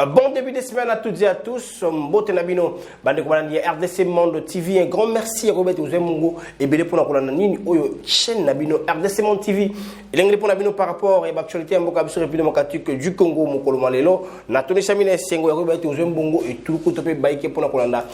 Bon début de semaine à toutes et à tous. Mbote Nabino, bande komandi RDC Monde TV. Un grand merci à Robert Ozemungo et belé pour la kolana nini oyo chaîne Nabino RDC Monde TV. Il est pour Nabino par rapport à l'actualité en Boka République démocratique du Congo Mokolo Malelo. Nathalie Chamine Sengo Robert Ozemungo et tout le coup topé baïké pour la kolana.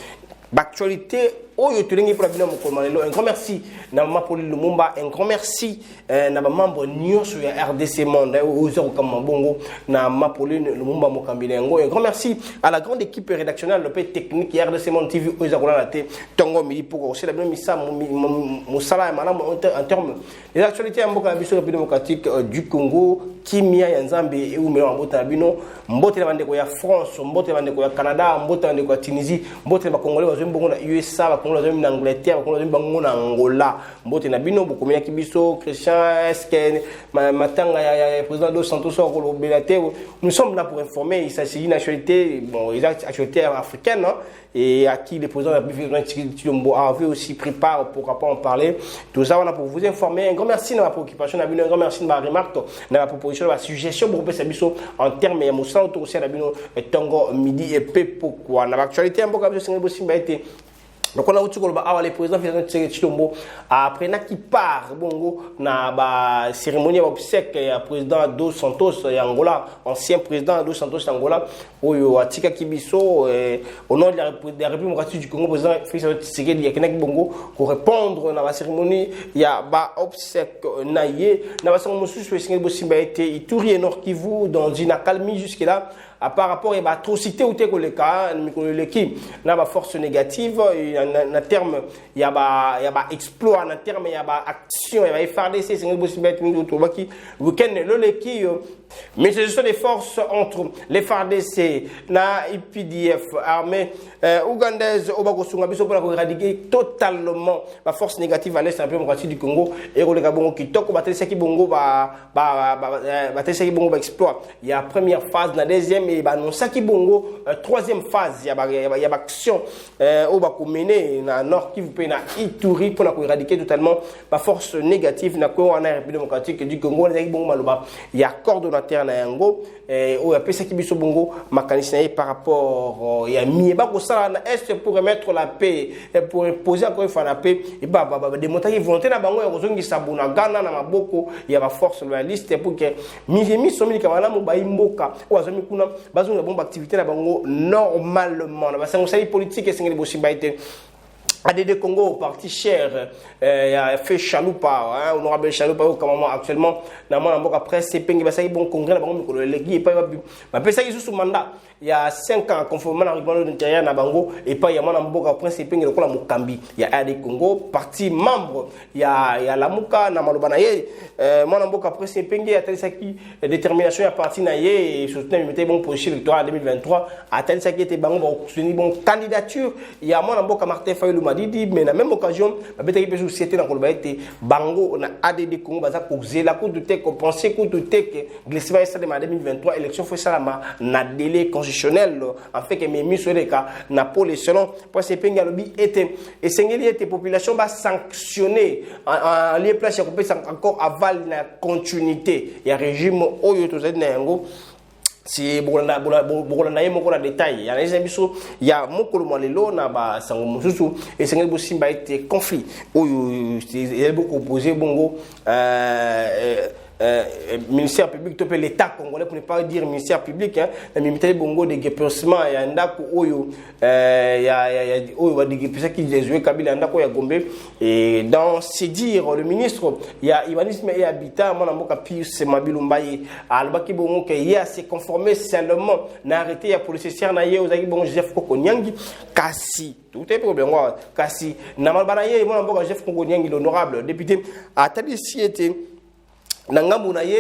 L'actualité oyo tulingi pour Nabino Mokolo Malelo. Un grand merci na maman Pauline Lumumba. Un grand merci na membre Nyon sur RDC Monde Ozo Kamambongo na maman Pauline Lumumba Mokambilengo. Un grand merci à la grande équipe rédactionnelle, le technique RDC Monde TV Ozakola Laté Tongo Midi pour aussi la même missa Moussala en termes des actualités en Boka République démocratique du Congo, Kimia Yanzambe et Oumelo Mbota Bino, Mbote la Bandeko ya France, Mbote la Bandeko ya Canada, Mbote la Bandeko ya Tunisie, Mbote la Congolais wa Zembongo na USA, Congolais wa Angleterre, Congolais wa Zembongo na Angola, Mbote na Bino, Bokomia Kibiso, Christian Esken, Matanga ya président Dos Santos Okolo Belate. Nous sommes là pour informer, il s'agit d'une actualité, bon, une actualité africaine, hein, et à qui le président de la République avait aussi pris part pour en parler. Tout ça, on a pour vous informer. Un grand merci de ma préoccupation, un grand merci de ma remarque, de ma proposition, de ma suggestion pour vous en termes de Moussa, autour aussi de Tongo Midi et Pepo. Dans l'actualité, un bon cas de Sénégal, été. Donc on a aussi le président Félix Chilombo après qui part bongo na ba cérémonie obsèque ya président Dos Santos ya Angola, ancien président Dos Santos Angola oyo atika kibiso au nom de la République démocratique du Congo, président Félix Tshisekedi ya kenek bongo pour répondre na ba cérémonie ya ba obsèque naie na ba sango mususu Félix Bosimba été Ituri et Nord Kivu dans une accalmie jusque là. Par rapport à l'atrocité ou le cas, l'équipe n'a pas force négative, en terme il y a exploit, en terme il y a action, il y a FARDC, c'est une possibilité qui week-end le l'équipe. Mais ce sont des forces entre les FARDC, la IPDF, armée ougandaise, au Bagosunga, pour éradiquer totalement la force négative à l'est de la démocratie du Congo et le Gabon qui toque, Batesaki Bongo va exploit. Il y a la première phase, la deuxième et non Saki Bongo, troisième phase, il y a action au Bakomene, dans le nord qui vous paye na Ituri pour éradiquer totalement la force négative na République démocratique du Congo, il y a coordonnateur na yango au ya pesa kibiso bongo makanisina par rapport ya mieba ko sala na est pour remettre la paix et pour imposer encore une fois la paix et démontrer volonté na bango ya kozongi sabuna Ghana na maboko ya ba force loyaliste pour que mi somi kamala mo ba imboka o azomi kuna bazonga bomba activité na bango normalement na basango sali politique et singeli bosimba été ADD Congo, parti cher, a fait Chaloupa, honorable Chaloupa, comme actuellement, après c'est Pengi, il bon congrès, il y a mandat. Il y a 5 ans, conformément à la règlement de l'intérieur, et pas il y a mon après c'est Pengi, le Mukambi. Il y a ADD Congo, parti membre, il y a la Mouka, Namalobanaye, mon après c'est Pengi, à Telsaki, détermination à partir naïe, et soutenir une bon position électorale en 2023, à Telsaki était bon, soutenir bon candidature, il y a mon Martin Fayou Didi, mais à la même occasion, la société dans le Bango, na ADD Congo, Baza Kouzé, la Cour de Tech, on pensait que de Tech, Glessiva et Salema 2023, élection fait ça na délai constitutionnel, en fait que mes mis sur les cas, na pour les selon, pour ces pays était, et Sengeli était population va sanctionner, en lieu place, encore aval la continuité, il y a régime, Oyo, tout ça, si bolanda ye moko na détail ya les biso ya mokolo malelo na ba sango mususu et sengel bosimba été conflit oyo c'est beaucoup opposé bongo ministère public topé l'état congolais pour ne pas dire ministère public hein le ministère bongo de déplacement ya ndako oyo ya oyo ba déplacement qui Jésus Kabila ndako ya Gombe et dans c'est dire le ministre ya urbanisme et habitat mona mboka Pius Mabilumbaye albaki bongo que ya se conformer seulement na arrêté ya policier na ye ozaki bongo Joseph Kokonyangi kasi tout est problème kasi na malbana ye mona mboka Joseph Kokonyangi l'honorable député atali si était Nangambu na ye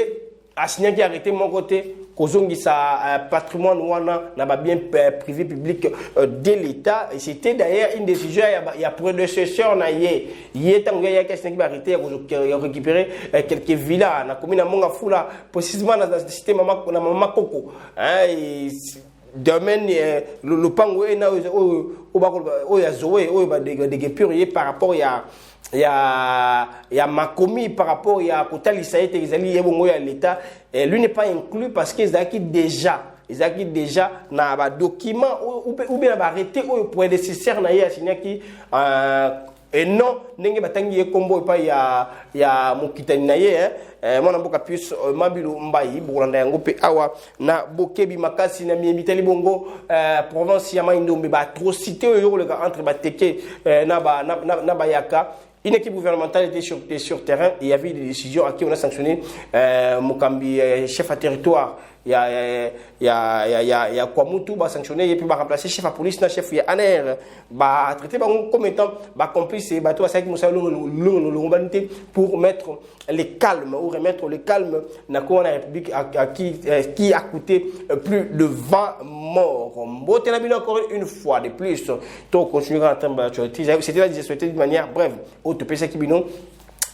asigné qui arrêté mon côté kozongi sa patrimoine wana na ba bien privé public de l'état et c'était d'ailleurs une décision il y a prédécesseur na ye tango ya question qui arrêté ya récupérer quelques villas na commune Monga Fula précisément dans le système na mama Koko hein domaine le pango na o ya zoé o ba de purier par rapport il y a Makomi par rapport à Kotali Saïte, ils allaient y avoir l'État, lui n'est pas inclus parce qu'ils ont déjà ezaki déjà na ba document ou bien ba arrêté ou prédécesseur na ya signé qui et non ndenge batangi ekombo pa ya mokitani na ye mwana mboka plus mabilu mbayi bolanda yango pe awa na bokebi makasi na mitali bongo province ya Maindombe ba atrocité oyo le entre bateke na bayaka. Une équipe gouvernementale était sur terrain et il y avait des décisions à qui on a sanctionné Mukambi, chef à territoire. Il y a Kwamutu, bah sanctionné et puis bah remplacer chef à police, chef à ANR, bah traité comme étant bah complice et bah tout ça qui nous l'humanité pour mettre les calmes ou remettre le calme dans la République qui a coûté plus de 20 morts. Bon, encore une fois de plus, donc continuera en termes d'actualité. C'était la dissuasion de manière brève. Autre PC qui binon.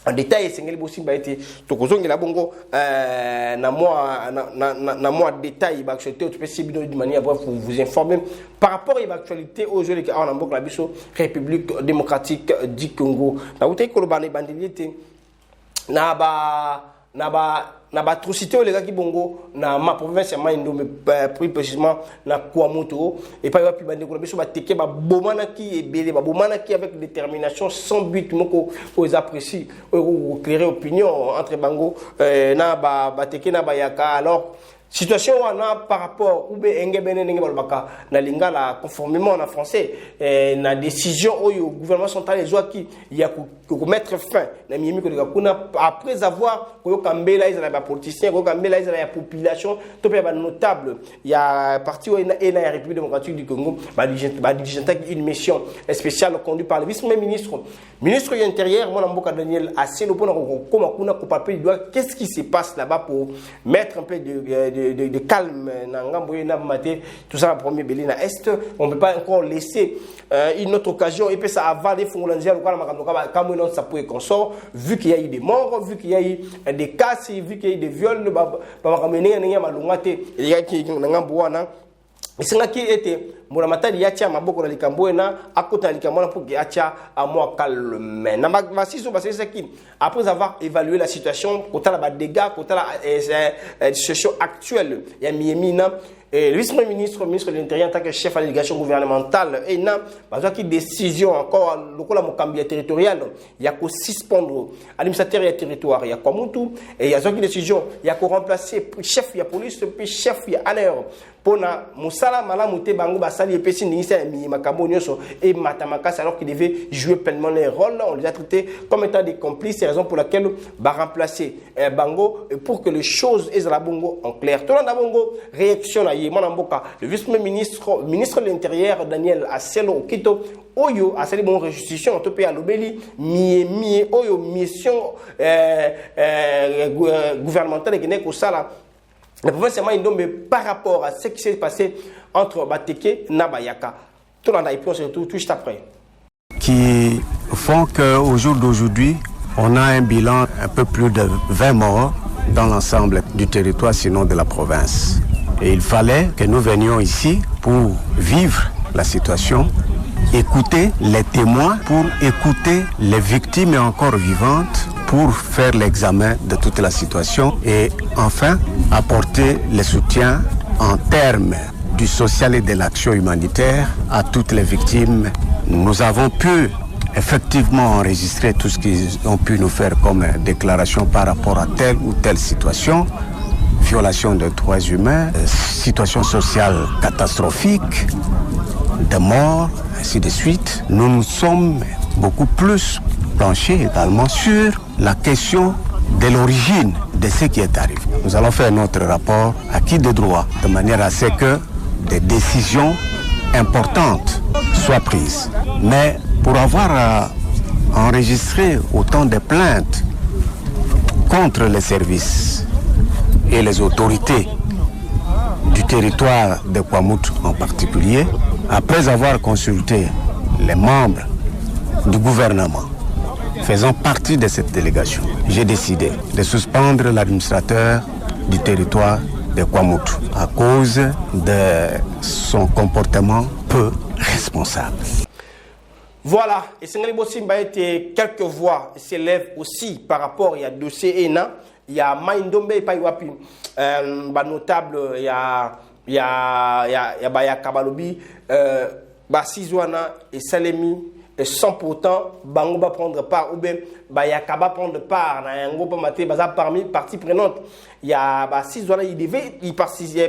En détail, c'est que possible a été tokozongi la bongo na moi détail ba actualité autre possible de manière bref pour vous informer par rapport à l'actualité aujourd'hui en Ambouk la biso République démocratique du Congo. Na uté ko ba bandilité na ba atrocité les gars qui bongo na ma province ma Maindombe plus précisément na Kwamutu et pas va plus bande ko biso ba teke ba bomana ki ebele ba bomana ki avec détermination sans but moko aux apprécie ou clairer opinion entre bango na ba teke na ba yaka alors situation wana par rapport ou be engebene ndenge balobaka na lingala conformément en français na décision au gouvernement central ezwa ki ya ko mettre fin na miyemi ko kuna après avoir ko kambela izala ba politicien ko kambela izala ya population to pe ba notable ya parti ena ya République démocratique du Congo ba dirigeant une mission spéciale conduite par le vice-ministre de l'Intérieur mon mboka Daniel Aselo pona ko koma kuna ko papier doit qu'est-ce qui se passe là-bas pour mettre un peu de calme na ngambo na maté tout ça premier belé na est on peut pas encore laisser une autre occasion et puis ça avant des fongolanzia lokala makambo comme non ça peut consort vu qu'il y a eu des morts vu qu'il y a eu des cas vu qu'il y a eu des viols ba makamene nga malungate il y a qui na ngambo wana isinga ki était Mouramatali yatia maboko na likambo na akota likambo na pour yatia à moi calme na basiso basisa ki après avoir évalué la situation kota la dégâts kota la situation actuelle ya miemina le vice-ministre de l'Intérieur en tant que chef de la délégation gouvernementale et na bazwa ki décision encore lokola mokambi territorial il y a ko suspendre administrateur ya territoire ya Kwamutu et il y a zwa ki décision il y a ko remplacer chef ya police puis chef ya ANR pona musala malamu te bango basali epesi ndingisa mi makambo nyonso et matamaka alors qu'il devait jouer pleinement les rôles on les a traités comme étant des complices c'est la raison pour laquelle ba remplacer bango pour que les choses ezala bongo en clair tout la bongo réaction na ye mboka le ministre de l'Intérieur Daniel Aselo Okito oyo asali bon restitution to pe alobeli mi oyo mission gouvernementale qui n'est ko sala la province de Maindombe par rapport à ce qui s'est passé entre Bateke et Nabayaka. Tout le monde a été surtout tout juste après. Qui font qu'au jour d'aujourd'hui, on a un bilan un peu plus de 20 morts dans l'ensemble du territoire, sinon de la province. Et il fallait que nous venions ici pour vivre la situation, écouter les témoins, pour écouter les victimes encore vivantes, pour faire l'examen de toute la situation et enfin apporter le soutien en termes du social et de l'action humanitaire à toutes les victimes. Nous avons pu effectivement enregistrer tout ce qu'ils ont pu nous faire comme déclaration par rapport à telle ou telle situation, violation des droits humains, situation sociale catastrophique, de morts, ainsi de suite. Nous nous sommes beaucoup plus penchés également sur la question de l'origine de ce qui est arrivé. Nous allons faire notre rapport acquis de droit de manière à ce que des décisions importantes soient prises. Mais pour avoir enregistré autant de plaintes contre les services et les autorités du territoire de Kwamutu en particulier, après avoir consulté les membres du gouvernement faisant partie de cette délégation, j'ai décidé de suspendre l'administrateur du territoire de Kwamutu à cause de son comportement peu responsable. Voilà, et Sengali Bossimba été quelques voix s'élèvent aussi par rapport à dossier ENA. Il y a Maindombe et Paiwapi, notable, il y a il y a Kabalobi, Basizwana et Salemi, et sans pourtant, Bango va prendre part, ou bien Bayakaba prendre part, parmi parties prenantes. Il y a Basizwana, il devait y participer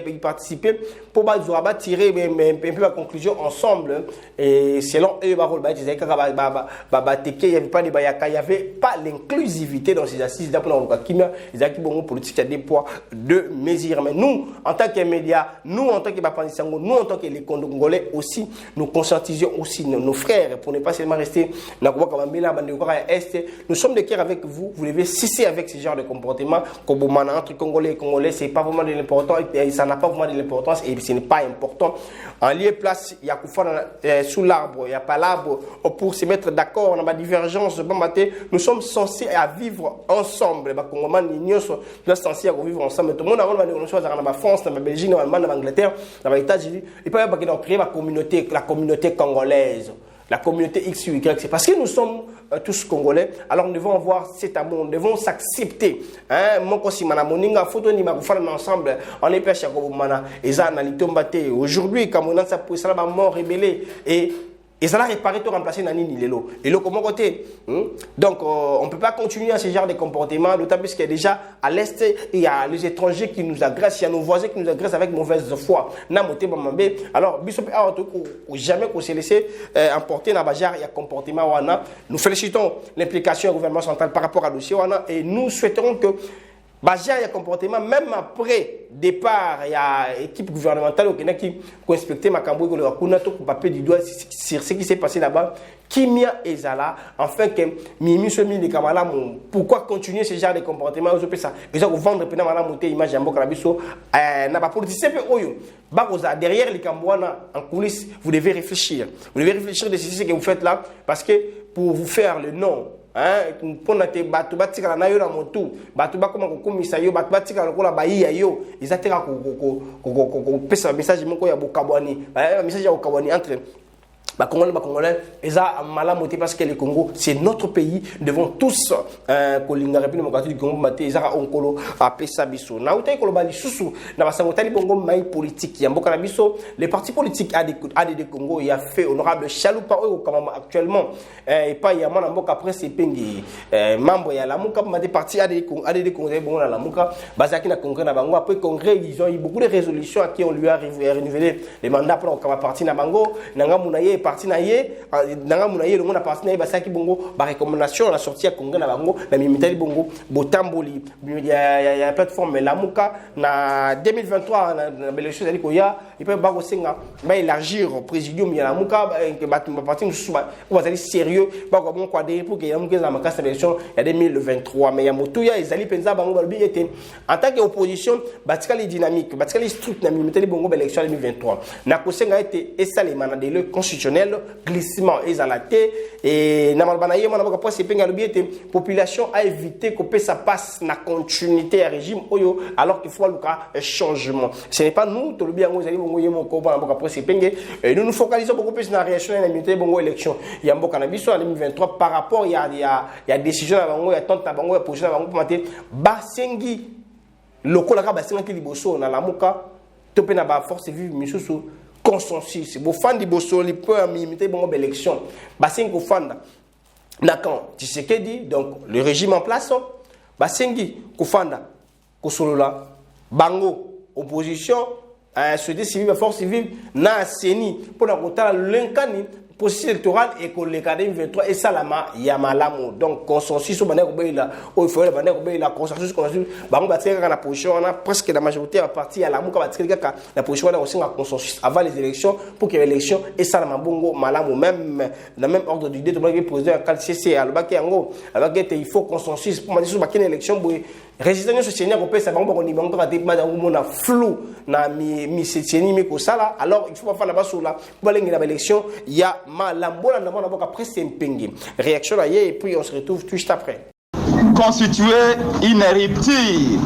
pour tirer un peu la conclusion ensemble. Et selon eux, il n'y avait pas de Bayaka, il n'y avait pas l'inclusivité dans ces assises. Ils ont politique à des poids de mesures. Mais nous, en tant que médias, nous, en tant que Bapandisango, nous, en tant que les Congolais aussi, nous conscientisons aussi nos frères pour ne pas seulement rester dans Est. Nous sommes de cœur avec vous. Vous devez cesser avec ce genre de comportement. Entre Congolais et Congolais, c'est pas vraiment de l'importance. Ça n'a pas vraiment de l'importance et ce n'est pas important. En lieu et place, il y a sous l'arbre, il n'y a pas l'arbre pour se mettre d'accord. On a ma divergence. Nous sommes censés à vivre ensemble. Nous sommes censés à vivre ensemble. Tout le monde a dans la France, dans la Belgique, dans l'Allemagne, dans l'Angleterre, dans les États-Unis. Il peut y avoir créer la communauté congolaise. La communauté X, Y, c'est parce que nous sommes tous Congolais, alors nous devons avoir cet amour, nous devons s'accepter. Ensemble, on est pêche à Gobomana, et ça, aujourd'hui, comme on a sa mort rébellée, et ça l'a réparé, tout remplacé Nani Lelo. Et le comment côté. Donc, on ne peut pas continuer à ce genre de comportement, d'autant plus qu'il y a déjà à l'Est, il y a les étrangers qui nous agressent, il y a nos voisins qui nous agressent avec mauvaise foi. Alors, jamais qu'on s'est laissé emporter dans Bajar, il y a comportement. Nous félicitons l'implication du gouvernement central par rapport à dossier et nous souhaiterons que Bajar, il y a comportement, même après départ, il y a équipe gouvernementale qui a inspecté Makambo et le papier du doigt sur ce qui s'est passé là-bas. Kimia et Zala, afin que Mimi se mille de Kamala, pourquoi continuer ce genre de comportement? Ils ont vendre pendant la montée image en Bokarabiso, n'a pas politicien Oyo. Derrière les Cambouana, en coulisses, vous devez réfléchir. Vous devez réfléchir de ce que vous faites là, parce que pour vous faire le nom, pour notre bateau batika na yo na moto bateau ba comment komisa yo bateau batika lokola bayi yo izateka ko pesa message moko ya bokabwani message ya bokabwani entre Congolais, parce que le Congo, c'est notre pays. Nous devons tous, la République démocratique du Congo, les partis politiques ADD Congo, il y a fait honorable Chaloupa actuellement. Et pas il y a après c'est Pengi. Membre, il y a la Mouka, des partis ADD Congo, la Mouka, Bazaki na Congrès na Bango. Après Congrès, ils ont eu beaucoup de résolutions à qui on lui a renouvelé les mandats pour la partie na Bango, Nangamounaye. Parti naie nanga munaye le monde a parti naie basaki bongo ba recommandation la sortie à Congo na bango na mimitali bongo botamboli il y a plateforme la muka na 2023 na belle chose ali koya il peut ba kosenga ba élargir au présidium ya la muka que ba parti mususu ba bazali sérieux ba ko bon kwa pour que ya muka na makasa élection ya 2023 mais ya moto ya ezali penza bango ba bi était en tant qu'opposition batikali dynamique batikali structure na mimitali bongo ba élection 2023 na kosenga était esalema na délai constitutionnel glissement exalaté et na malbanaye mona baka poste penga le biete population a évité que ça passe na continuité à régime oyo alors qu'il faut le changement. Ce n'est pas nous to le bien ngozali bongo yemo ko bana baka poste penga et nous nous focalisons beaucoup plus na réaction na minute bongo élection ya mboka na biso en 2023 par rapport il y a décision na bango ya tante na bango ya projet na bango pour mater basengi lokola ka basenga ki liboso na lamuka to pe na ba force vive misusu consensus. Bo fandi boso li peut imiter bon élection. Basengi fanda. D'accord. Tu sais que dit donc le régime en place. Basengi kofanda kosolola bango opposition société civile force civile na seni pour la kotala l'enkani processus électoral et que le cadre 23 et salama yamalamo donc consensus au banner la il faut le banner la consensus bango batika na position on a presque la majorité à parti à la muka batika la position on a aussi un consensus avant les élections pour que l'élection et salama bongo malamo même dans même ordre du dé to le président quand CC à le baké yango avec il faut consensus pour manier sur bakene élection résistance sociale ko pesa bango ko ni bango ka débat bango mona flou na mi seteni mi ko sala alors il faut pas faire la basse là pour aller dans l'élection il y a malambola na mona boka presque impengé réaction là et puis on se retrouve tout juste après. Constituer une rupture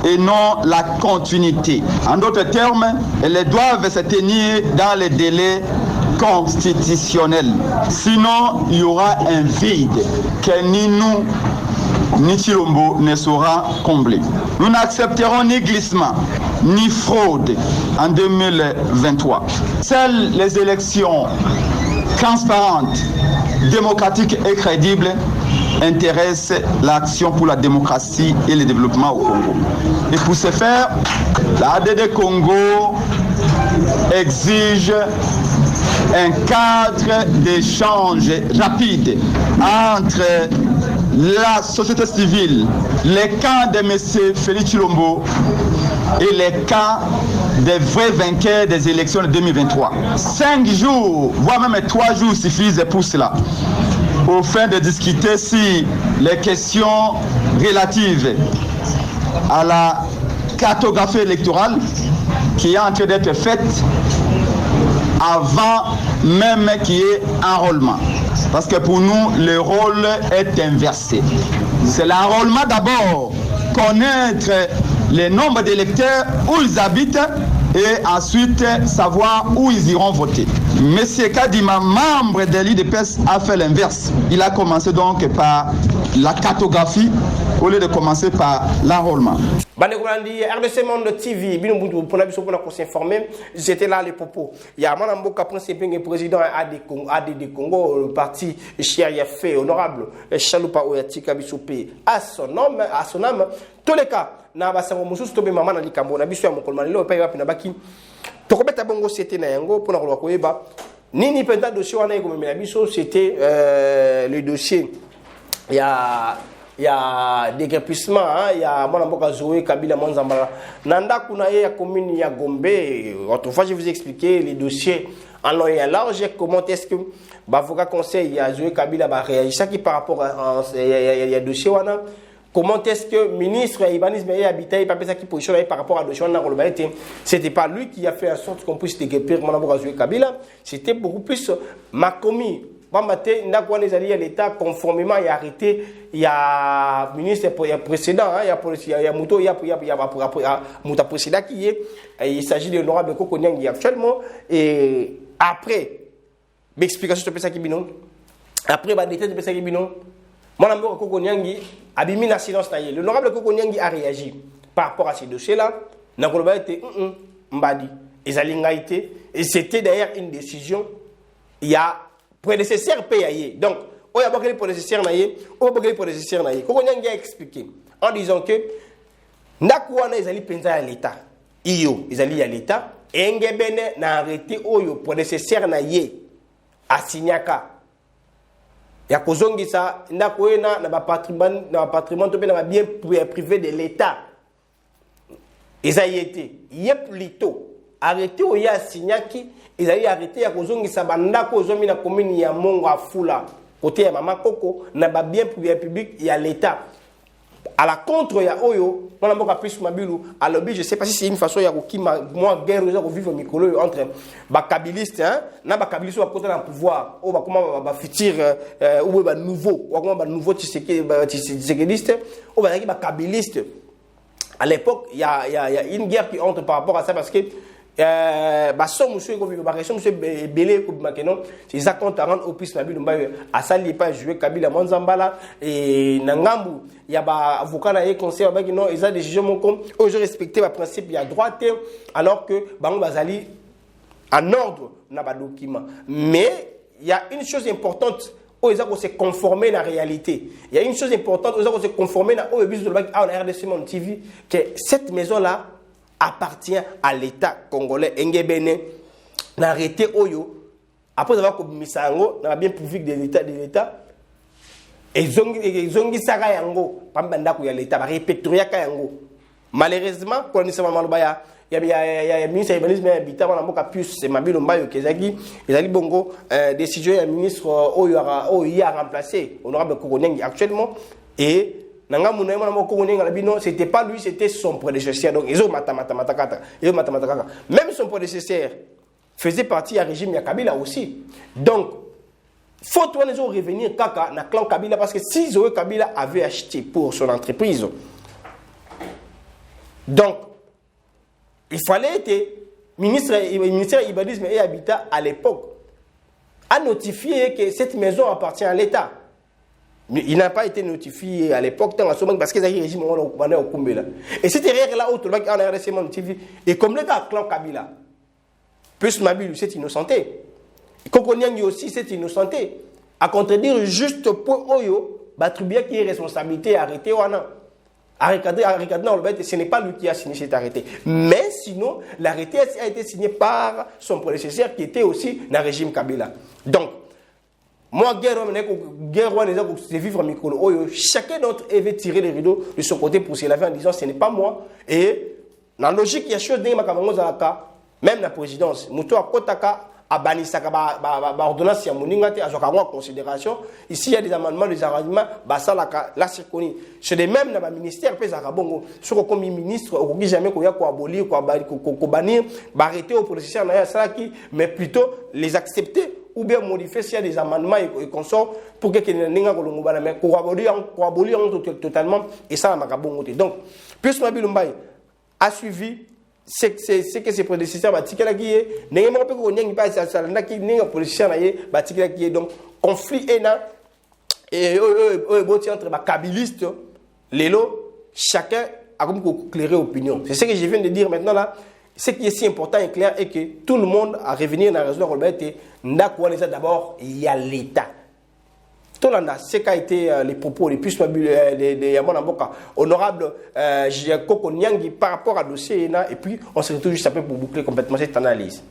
et non la continuité. En d'autres termes, elles doivent se tenir dans les délais constitutionnels. Sinon, il y aura un vide que ni nous ni Chilombo ne sera comblé. Nous n'accepterons ni glissement, ni fraude en 2023. Seules les élections transparentes, démocratiques et crédibles intéressent l'action pour la démocratie et le développement au Congo. Et pour ce faire, la ADD Congo exige un cadre d'échange rapide entre la société civile, les camps de M. Félix Chilombo et les camps des vrais vainqueurs des élections de 2023. 5 jours, voire même 3 jours suffisent pour cela, au fin de discuter si les questions relatives à la cartographie électorale qui est en train d'être faite avant même qu'il y ait enrôlement. Parce que pour nous, le rôle est inversé. C'est l'enrôlement d'abord, connaître le nombre d'électeurs, où ils habitent, et ensuite savoir où ils iront voter. Monsieur Kadima, membre de l'IDPS, a fait l'inverse. Il a commencé donc par la cartographie au lieu de commencer par l'enrôlement. RDC Monde TV, pour s'informer, j'étais là les propos. Il y a mon principal président ADD Congo, le parti Chiariafé, honorable Chaloupa Oyatika Bissopé, à son âme, tous les cas, na basamo mususu tobe mama na likambo na biso ya mokolmani lo pa yapi na baki tokobeta bongo c'était na yango pona ko koyeba nini penta dossier wana eko memela biso c'était le dossier il y a déguerpissement il y a mwana mboka Zoé Kabila Mwanzambala nanda kuna ya commune ya Gombe. Autrefois je vous expliquer les dossiers en long et en large comment est-ce que bavoka conseil ya Zoé Kabila ba réagir qui par rapport à il y a dossier wana. Comment est-ce que le ministre Ibanis Meyer Habitat et pas ça qui positionne par rapport à Dossier c'était pas lui qui a fait en sorte qu'on puisse déguerpir Kabila, c'était beaucoup plus Makomi. L'État conformément à arrêté, il y a ministre précédent, il y a Mouto, il y a Mouta précédent qui est, il s'agit de l'honorable Koko Nyangi actuellement, et après, m'explication sur ça qui binon, après, détail de ça qui binon. Mon Koko Nyangi a mis la silence. L'honorable Koko Nyangi a réagi par rapport à ces dossiers-là. Nakoloba était Mbadi. Et c'était d'ailleurs une décision. Il y a prédécesseur payé. Donc, il y a beaucoup de prédécesseurs naïe, Koko Nyangi a expliqué en disant que Nakouana ils allaient penser à l'État. Ils allaient à l'État. Et Ngebene n'a arrêté Oyo prédécesseur naïe à Signaka. Ya kozongisa ndakoena na patrimoine to na bien privé de l'État. Ezayete yep lito arrêté o ya Signaki ezali arrêté ya kozongisa bandako ozomi na commune ya Mongo Afula côté ya Mama Koko na ba bien privé public ya l'État. À la contre ya oyo on mboka plus mabilu à lobby je sais pas si c'est une façon ya kokima moi guerre aux vivre mikolo entre bakabilistes hein na bakabilistes à côté dans pouvoir ou ba comment ba futur ou ba nouveau ou comment ba nouveau tisekediste ou ba bakabilistes. À l'époque il y a une guerre qui entre par rapport à ça parce que baso monsieur ko ba question monsieur belé ko makeno c'est ça compte à rendre au plus mabilu mbayo asali pas jouer Kabila Mwanzambala et nangambu il y a ba avocat na conseil ba non ils ont décision mon comme je respecter ba principe il y a droite alors que bango bazali en ordre na ba document. Mais il y a une chose importante ils ont se conformer à la réalité. Il y a une chose importante ils ont se conformer à au biso de la RDC Monde TV que cette maison là appartient à l'État congolais. Ngebene n'a arrêté Oyo après avoir commis ça n'a bien public de l'État et zongi saka yango pambanda ko ya l'État ba répertorier ka yango. Malheureusement quand nous sommes malobaya il y a ministre urbanisme et habitat wana mboka plus c'est Mabilo Mbayo kezaki ezali bongo décision ya ministre Oyo a remplacé honorable Koko Nyangi actuellement et c'était pas lui, c'était son prédécesseur. Donc, même son prédécesseur faisait partie du régime Kabila aussi. Donc, il faut revenir kaka na clan Kabila parce que si Zoé Kabila avait acheté pour son entreprise, donc, il fallait que le ministère Ibadisme et Habitat à l'époque a notifié que cette maison appartient à l'État. Mais il n'a pas été notifié à l'époque, parce qu'il y a un régime au Kumbela. Et cette erreur-là, on a RDC Monde TV, et comme le gars, clan Kabila, plus Mabilou, c'est innocenté. Kokonyang aussi, c'est innocenté. À contredire juste pour Oyo, Batrubia qui est responsabilité arrêté ou non. Ce n'est pas lui qui a signé cet arrêté. Mais sinon, l'arrêté a été signé par son prédécesseur qui était aussi dans le régime Kabila. Donc, moi, chacun d'entre eux veut tirer les rideaux de son côté pour se laver en disant ce n'est pas moi. Et dans la logique, il y a chose même la présidence. A banni ça ordonnance ya moninga te azoka en considération ici il y a des amendements des arrangements ça la c'est connu c'est de même dans le ministère pesa kabongo sur comme ministre au jamais ko ya ko abolir ko bannir arrêter au processus na ça qui mais plutôt les accepter ou bien modifier s'il y a des amendements et consort pour que ninga ko longo bana mais ko abolir totalement et ça makabongo te donc plus Mabilou Mbaye a suivi c'est que ses prédécesseurs batikela qui est n'engema ko ko nyengi ba ça na ki ninga politicien na ye batikela qui est donc conflit ena et boti entre ba kabilistes lelo chacun a comme éclairer opinion c'est ce que je viens de dire maintenant là ce qui est si important et clair est que tout le monde a revenir dans la raison de ndako wana d'abord il y a l'état. Ce qu'a été les propos les plus de Yamon Amboka, honorable Koko Nyangi par rapport à dossier et puis on se retrouve juste après pour boucler complètement cette analyse.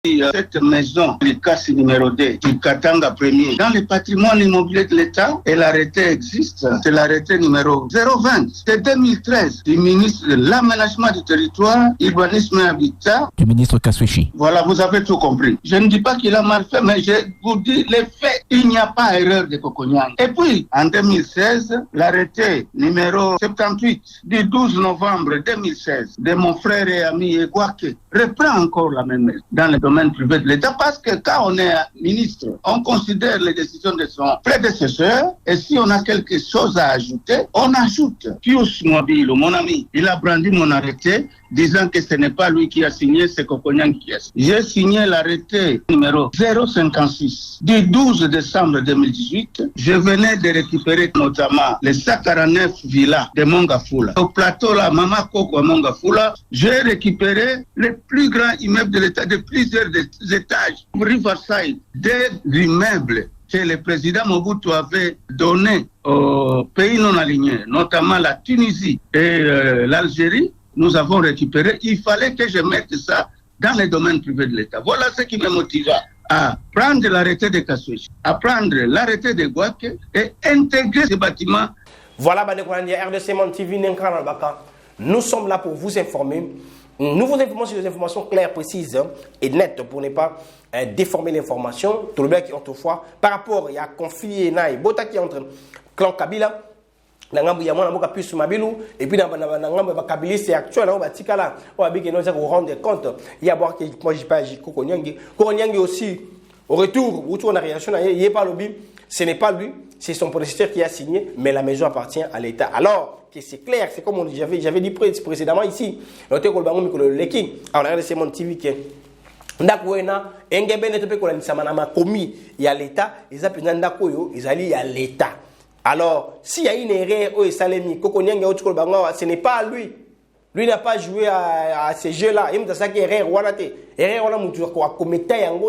Cette maison, le casse numéro 2 du Katanga premier, dans le patrimoine immobilier de l'État, et l'arrêté existe, c'est l'arrêté numéro 020 de 2013 du ministre de l'Aménagement du territoire, Urbanisme et Habitat, du ministre Kaswichi. Voilà, vous avez tout compris. Je ne dis pas qu'il a mal fait, mais je vous dis les faits. Il n'y a pas erreur de Kokonyang. Et puis, en 2016, l'arrêté numéro 78 du 12 novembre 2016 de mon frère et ami Egwake reprend encore la même dans le domaine privé de l'État parce que quand on est ministre, on considère les décisions de son prédécesseur et si on a quelque chose à ajouter, on ajoute. Pius Mobile, mon ami, il a brandi mon arrêté disant que ce n'est pas lui qui a signé, c'est Kokonyang qui a signé. J'ai signé l'arrêté numéro 056 du 12 décembre 2018. Je venais de récupérer notamment les 149 villas de Mongafula. Au plateau là, Mama Koko à Mongafula, j'ai récupéré les plus grands immeubles de l'État de plusieurs étages. Riverside, des immeubles que le président Mobutu avait donné aux pays non alignés, notamment la Tunisie et l'Algérie, nous avons récupéré. Il fallait que je mette ça dans les domaines privés de l'État. Voilà ce qui me motiva à prendre l'arrêté de Kaswichi, à prendre l'arrêté de Gouake et intégrer ces bâtiments. Voilà, RDC Monde TV, nous sommes là pour vous informer. Nous vous informons sur des informations claires, précises et nettes pour ne pas déformer l'information. Tout le monde qui autrefois, par rapport à conflit et Bota qui entre clan Kabila, et puis dans le Kabila c'est actuel, on va vous rendre compte. Il y a boire que moi je pas Kokonyang aussi au retour où on a réaction, il n'est pas lobby, ce n'est pas lui, c'est son prédécesseur qui a signé, mais la maison appartient à l'État. Alors que c'est clair, c'est comme j'avais dit précédemment ici, on a RDC Monde TV qui ndakwena engebene tope ko lanisa manama commis ya l'État, ils appellent ndakoyo, ils allient à l'État. Alors, s'il y a une erreur au Salemi, ce n'est pas lui. Lui n'a pas joué à ces jeux-là. Il me dit ça qui est erreur.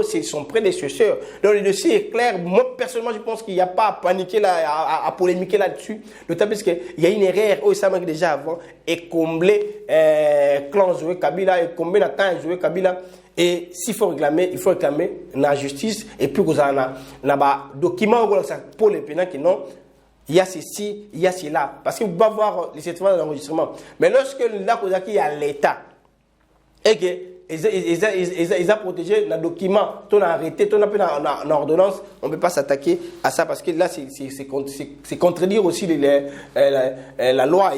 C'est son prédécesseur. Donc, le dossier est clair. Moi, personnellement, je pense qu'il n'y a pas à paniquer, à polémiquer là-dessus. D'autant plus qu'il y a une erreur au Salemi déjà avant et combler clan Zoé Kabila et combler la temps Zoé Kabila. Et s'il faut réclamer, il faut réclamer la justice. Et puis, vous avez un document pour les pénals qui n'ont. Il y a ceci, il y a cela. Parce que vous pouvez voir les certificats d'enregistrement. Mais lorsque il y a l'État, et qu'ils ont protégé le document, on a arrêté, on a pris une ordonnance, on ne peut pas s'attaquer à ça parce que là, c'est contredire aussi la loi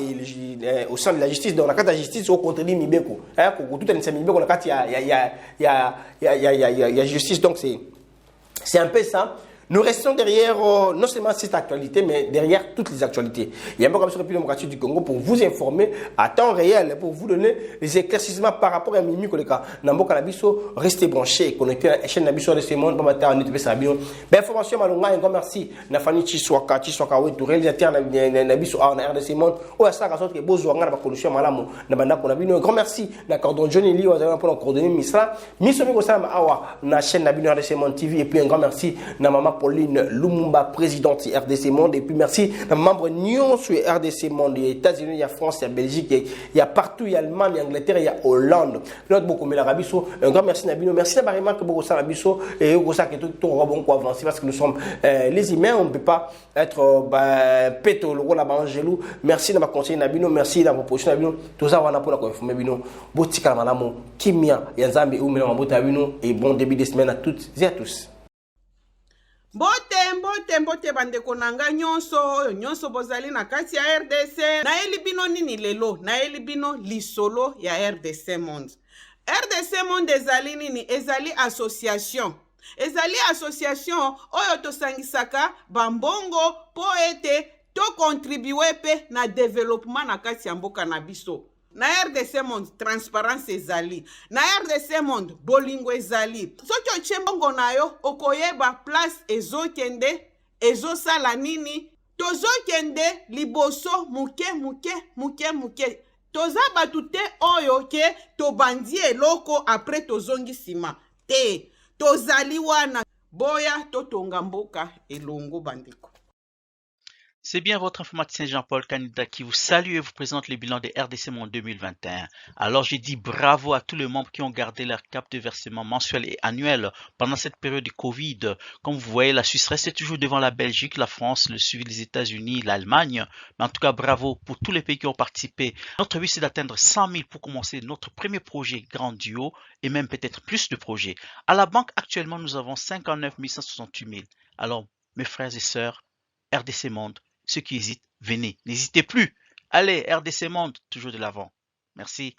au sein de la justice. Donc, la carte de la justice, on contredit Mibeko. Tout est Mibeko, la carte, il y a justice. Donc, c'est un peu ça. Nous restons derrière non seulement cette actualité, mais derrière toutes les actualités. Il y a un programme sur la République démocratique du Congo pour vous informer à temps réel, pour vous donner les éclaircissements par rapport à Mimi Koleka. Namboka Nabiso, restez branchés, connectés à la chaîne Nabiso de ce monde, pour matin, en YouTube, Sabino. Information Malunga, un grand merci. Nafani Chiswaka, oui, réalisateur Nabiso, en RDC Monde, ou à ça, à sorte que Bozouanga, la pollution, Malamo, Nabanda, Konabino, un grand merci. Na cordon Johnny Lee, pour coordonner Misra, Misomi Kosama Awa, na chaîne Nabino RDC Monde TV, et puis un grand merci, na maman Pauline Lumumba, présidente de RDC Monde, et puis merci, na membre Nyon sur RDC Monde, il y a États-Unis, il y a France, il y a Belgique, il y a partout, il y a Allemagne, il y a Angleterre, il y a Hollande. Notre beaucoup, mais l'Arabie Saoudite, un grand merci Nabino, merci à Barima que beaucoup ça l'Arabie Saoudite, et au ça que tout bon quoi avancer, parce que nous sommes les humains, on ne peut pas être péto, le rôle à Angelou. Merci de ma conseiller Nabino, merci de ma proposition Nabino, tout ça, on a pour la confirmer Nabino, Botika Malamo, Kimia, Yazambi, Oumena Mabota Nabino, et bon début de semaine à toutes et à tous. Mbote bandeko nanga nyonso bozali na kati ya RDC na elibino nini lelo na elibino lisolo ya RDC Monde. RDC Monde ezali nini ezali association oyo tosangisaka bambongo po ete to contribuer pe na développement na kati ya mboka na biso. Na RDC Monde transparence ezali, na RDC Monde bolingo ezali. Soki otie mbongo na yo okoyeba place ezokende ezosala nini, tozokende liboso muke toza batu te oyo ke tobandi eloko apres tozongi sima te, tozali wana boya totonga mboka elongo bandeko. C'est bien votre informaticien Jean-Paul Canida qui vous salue et vous présente le bilan des RDC Monde 2021. Alors j'ai dit bravo à tous les membres qui ont gardé leur cap de versement mensuel et annuel pendant cette période de Covid. Comme vous voyez, la Suisse reste toujours devant la Belgique, la France, le suivi des États-Unis, l'Allemagne. Mais en tout cas, bravo pour tous les pays qui ont participé. Notre but, c'est d'atteindre 100 000 pour commencer notre premier projet Grand Duo et même peut-être plus de projets. À la banque, actuellement, nous avons 59 168 000. Alors, mes frères et sœurs, RDC Monde, ceux qui hésitent, venez. N'hésitez plus. Allez, RDC Monde, toujours de l'avant. Merci.